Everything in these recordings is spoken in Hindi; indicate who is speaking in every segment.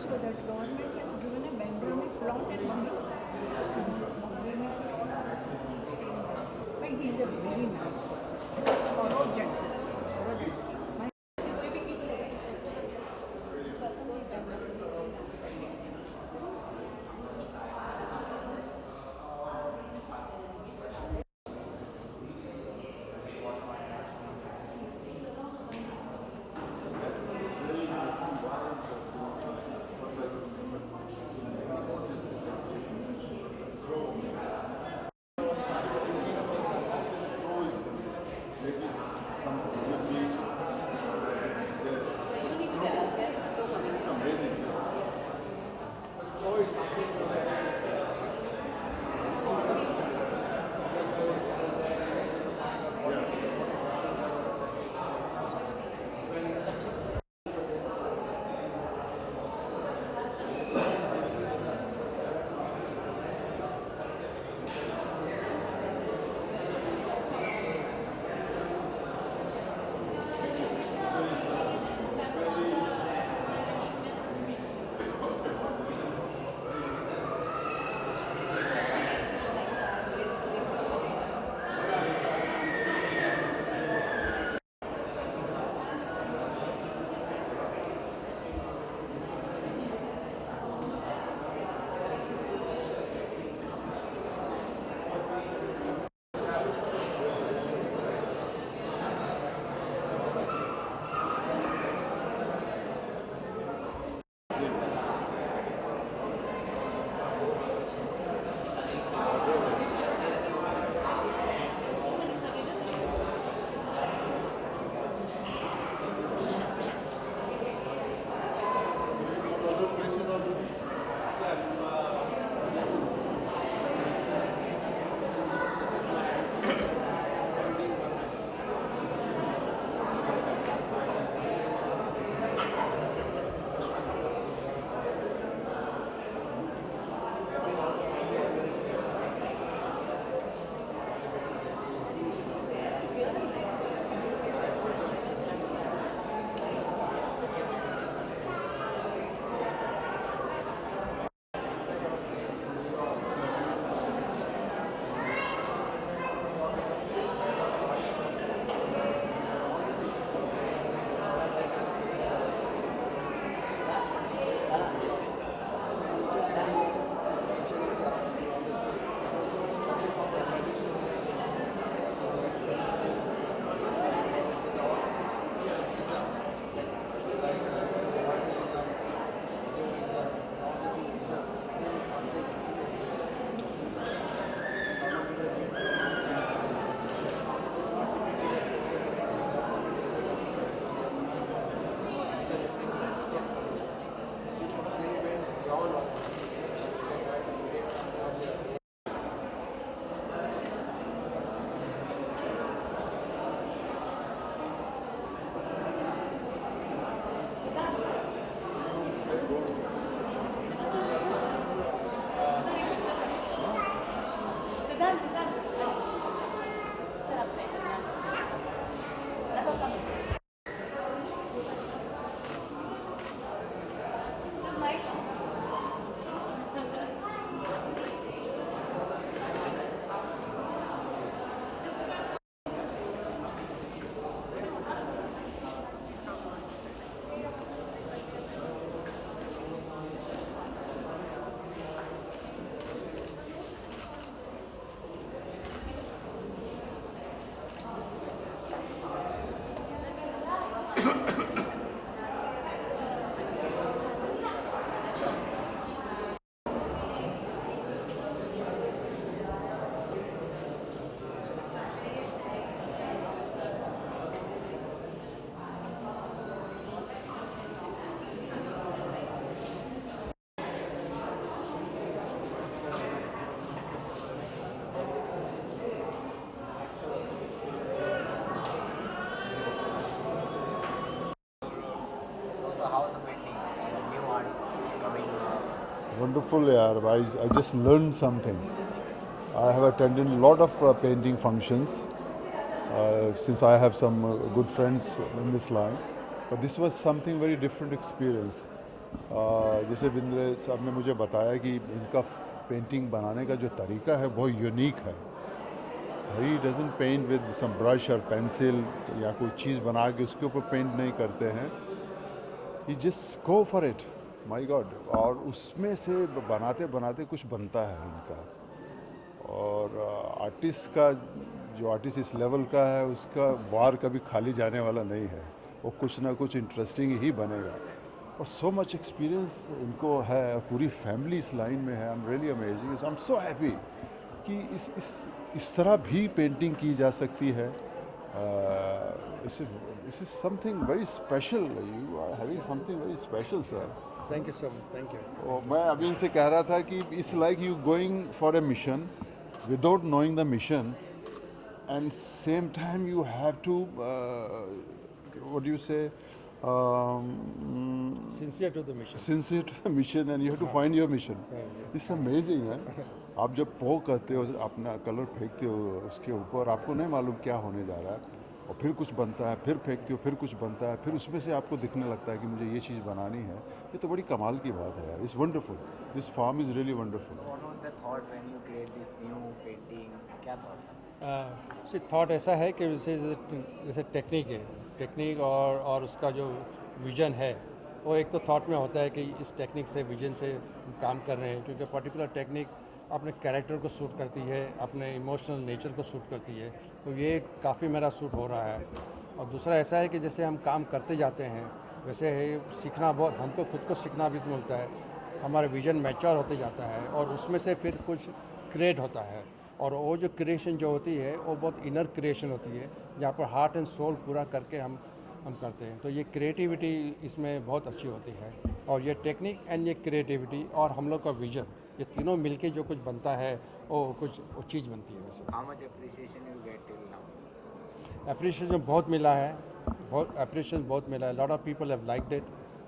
Speaker 1: So that government has given a Benjamin plot and money. But he is a very nice person. Thorough gentleman. Thorough gentleman. My कोई भी खींच लेगा
Speaker 2: Wonderful, yaar. I just learned something. I have attended a lot of painting functions since I have some good friends in this line. But this was something very different experience. जैसे बिंद्रे साहब ने मुझे बताया कि इनका पेंटिंग बनाने का जो तरीका है बहुत यूनिक है. He doesn't paint with some brush और पेंसिल या कोई चीज़ बना के उसके ऊपर पेंट नहीं करते हैं. He just go for it, my god. और उसमें से बनाते बनाते कुछ बनता है इनका. और आर्टिस्ट का जो आर्टिस्ट इस लेवल का है उसका वार कभी खाली जाने वाला नहीं है. वो कुछ ना कुछ इंटरेस्टिंग ही बनेगा. और सो मच एक्सपीरियंस इनको है, पूरी फैमिली इस लाइन में है. I am really amazing. I am so happy कि इस तरह भी पेंटिंग की जा सकती है. This is something very special. You are having something very special sir.
Speaker 3: Thank you so much, thank you.
Speaker 2: मैं अभी इनसे कह रहा था कि it's like you going for a mission without knowing the mission, and same time you have to what do you say,
Speaker 3: sincere to the mission.
Speaker 2: sincere to the mission, and you have to find your mission. It's amazing है. आप जब पो करते हो, अपना कलर फेंकते हो उसके ऊपर, आपको नहीं मालूम क्या होने जा रहा है, और फिर कुछ बनता है, फिर फेंकते हो, फिर कुछ बनता है, फिर उसमें से आपको दिखने लगता है कि मुझे ये चीज़ बनानी है. ये तो बड़ी कमाल की बात है यार. It's wonderful. This form is really wonderful.
Speaker 4: What was the thought when you create this new painting? क्या thought था?
Speaker 3: से थॉट ऐसा है कि जैसे टेक्निक और उसका जो विजन है, वो एक तो थॉट में होता है कि इस टेक्निक से विजन से काम कर रहे हैं, क्योंकि पर्टिकुलर टेक्निक अपने कैरेक्टर को सूट करती है, अपने इमोशनल नेचर को सूट करती है. तो ये काफ़ी मेरा सूट हो रहा है. और दूसरा ऐसा है कि जैसे हम काम करते जाते हैं, वैसे सीखना बहुत, हमको खुद को सीखना भी मिलता है. हमारा विजन मैच्योर होते जाता है और उसमें से फिर कुछ क्रिएट होता है. और वो जो क्रिएशन जो होती है वो बहुत इनर क्रिएशन होती है, जहाँ पर हार्ट एंड सोल पूरा करके हम करते हैं. तो ये क्रिएटिविटी इसमें बहुत अच्छी होती है. और ये टेक्निक एंड ये क्रिएटिविटी और हम लोग का विजन, ये तीनों मिलके जो कुछ बनता है वो चीज़ बनती है. वैसे
Speaker 4: How much appreciation you get till now?
Speaker 3: Appreciation बहुत मिला है, बहुत मिला है. Lot of people have liked it.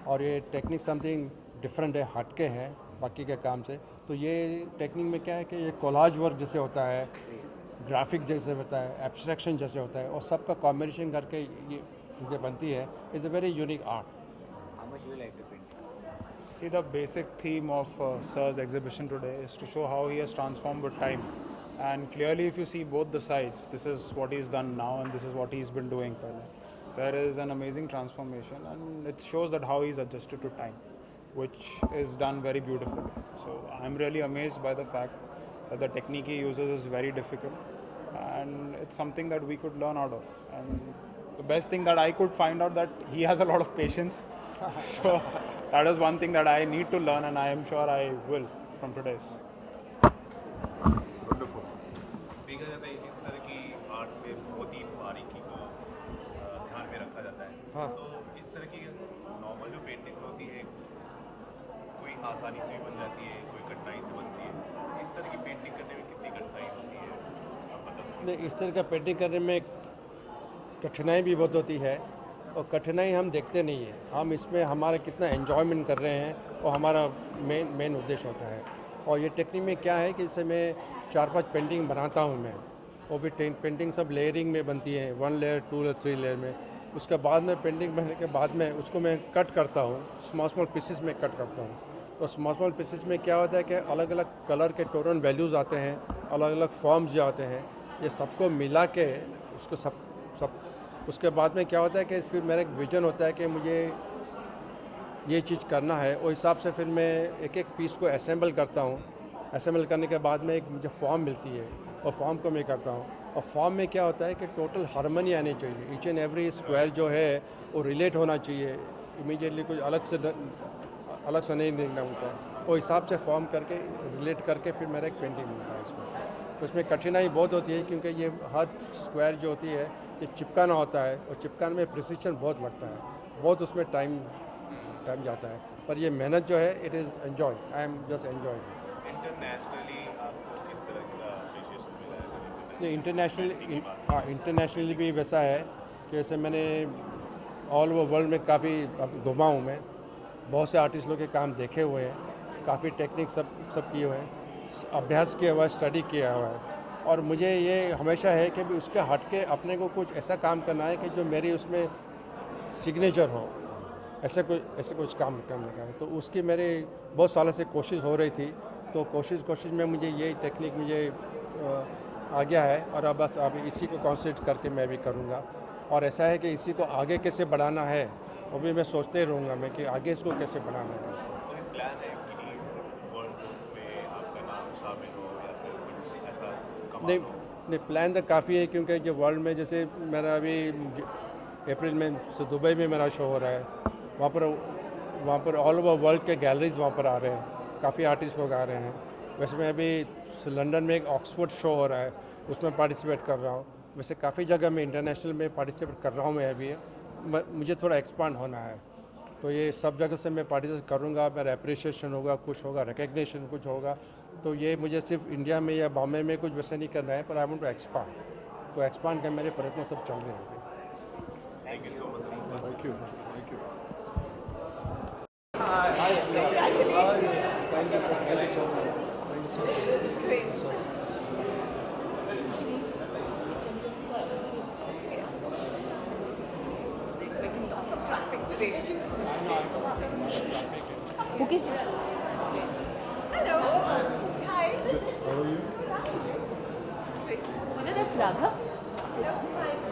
Speaker 3: और ये टेक्निक समथिंग डिफरेंट है, हटके है बाकी के काम से. तो ये टेक्निक में क्या है कि ये कोलाज वर्क जैसे होता है, ग्राफिक जैसे होता है, एब्स्ट्रैक्शन जैसे होता है, और सबका कॉम्बिनेशन करके ये बनती है. It's a very unique art.
Speaker 4: How much you like the painting?
Speaker 5: See, the basic theme of Sir's exhibition today is to show how he has transformed with time. And clearly, if you see both the sides, this is what he's done now and this is what he's been doing. There is an amazing transformation, and it shows that how he's adjusted to time, which is done very beautifully. So I'm really amazed by the fact that the technique he uses is very difficult, and it's something that we could learn out of. And the best thing that I could find out that he has a lot of patience. So that is one thing that I need to learn, and I am sure I will from today's.
Speaker 6: देखा जाता है इस तरह की आर्ट में बहुत ही बारीकी को ध्यान में रखा जाता है.
Speaker 3: हाँ.
Speaker 6: तो इस तरह की नॉर्मल जो पेंटिंग होती है कोई आसानी से भी बन जाती है, कोई कठिनाई से बनती है. इस तरह की पेंटिंग करने में कितनी कठिनाई होती है, आप बता सकते
Speaker 3: नहीं, इस तरह का पेंटिंग करने में कठिनाई भी बहुत होती है. और कठिनाई हम देखते नहीं है, हम इसमें हमारा कितना एन्जॉयमेंट कर रहे हैं वो हमारा मेन उद्देश्य होता है. और ये टेक्निक में क्या है कि जैसे मैं 4-5 पेंटिंग बनाता हूँ मैं, वो भी पेंटिंग सब लेयरिंग में बनती है, 1 लेयर 2 लेयर 3 लेयर में. उसके बाद में पेंटिंग बनने के बाद में उसको मैं कट करता हूँ, स्मॉल पीसेस में कट करता हूँ. तो स्मॉल पीसेस में क्या होता है कि अलग अलग कलर के टोन वैल्यूज़ आते हैं, अलग अलग फॉर्म्स जो आते हैं, ये सबको मिला के उसको सब उसके बाद में क्या होता है कि फिर मेरा एक विजन होता है कि मुझे ये चीज़ करना है. उस हिसाब से फिर मैं एक एक पीस को असेंबल करता हूँ. असेंबल करने के बाद में एक मुझे फॉर्म मिलती है, और फॉर्म को मैं करता हूँ. और फॉर्म में क्या होता है कि टोटल हार्मनी आनी चाहिए. ईच एंड एवरी स्क्वायर जो है वो रिलेट होना चाहिए. इमीडिएटली कुछ अलग से नहीं देखना होता है. वो हिसाब से फॉर्म करके रिलेट करके फिर मेरा एक पेंटिंग मिलता है इसमें से. तो इसमें कठिनाई बहुत होती है, क्योंकि ये हर स्क्वायर जो होती है ये चिपकाना होता है, और चिपकाने में प्रिसिशन बहुत लगता है, बहुत उसमें टाइम जाता है. पर ये मेहनत जो है it is enjoy. I am just enjoy.
Speaker 6: Internationally आपको किस तरह का अप्रिशिएशन मिला है?
Speaker 3: इंटरनेशनली भी वैसा है कि जैसे मैंने ऑल ओवर वर्ल्ड में काफ़ी घुमा हूँ मैं, बहुत से आर्टिस्ट लोग के काम देखे हुए हैं, काफ़ी टेक्निक सब किए हुए हैं, अभ्यास किया हुआ है, स्टडी किया हुआ है. और मुझे ये हमेशा है कि भी उसके हट के अपने को कुछ ऐसा काम करना है कि जो मेरी उसमें सिग्नेचर हो. ऐसे कुछ काम करने का है। तो उसकी मेरी बहुत सालों से कोशिश हो रही थी, तो कोशिश में मुझे ये टेक्निक मुझे आ गया है, और अब बस अब इसी को कॉन्सेंट्रेट करके मैं भी करूँगा। और ऐसा है कि इसी को आगे कैसे बढ़ाना है वो भी मैं सोचते रहूँगा मैं कि आगे इसको कैसे बढ़ाना है।
Speaker 6: कोई प्लान है कि वर्ल्ड बुक में आपका नाम शामिल हो या फिर कुछ ऐसा कमाल हो?
Speaker 3: नहीं, प्लान तो काफ़ी है, क्योंकि जो वर्ल्ड में जैसे मेरा अभी अप्रैल में से दुबई में मेरा शो हो रहा है, वहाँ पर ऑल ओवर वर्ल्ड के गैलरीज वहाँ पर आ रहे हैं, काफ़ी आर्टिस्ट लोग आ रहे हैं। वैसे मैं अभी लंदन में एक ऑक्सफोर्ड शो हो रहा है, उसमें पार्टिसिपेट कर रहा हूँ। वैसे काफ़ी जगह में इंटरनेशनल में पार्टिसिपेट कर रहा हूँ मैं अभी। मुझे थोड़ा एक्सपांड होना है, तो ये सब जगह से मैं पार्टिसिपेट करूँगा, मेरा अप्रिसिएशन होगा, कुछ होगा, रिकग्निशन कुछ होगा। तो ये मुझे सिर्फ इंडिया में या बॉम्बे में कुछ वैसे नहीं करना है, पर आई वांट टू एक्सपांड। तो एक्सपांड के मेरे प्रयत्न सब चल रहे हैं।
Speaker 6: Thank you so much.
Speaker 2: Thank you, thank you.
Speaker 1: Expecting lots of traffic today.
Speaker 7: Mukesh,
Speaker 1: Hello. Hi.
Speaker 7: that's Raghav.
Speaker 1: Hello. Hi.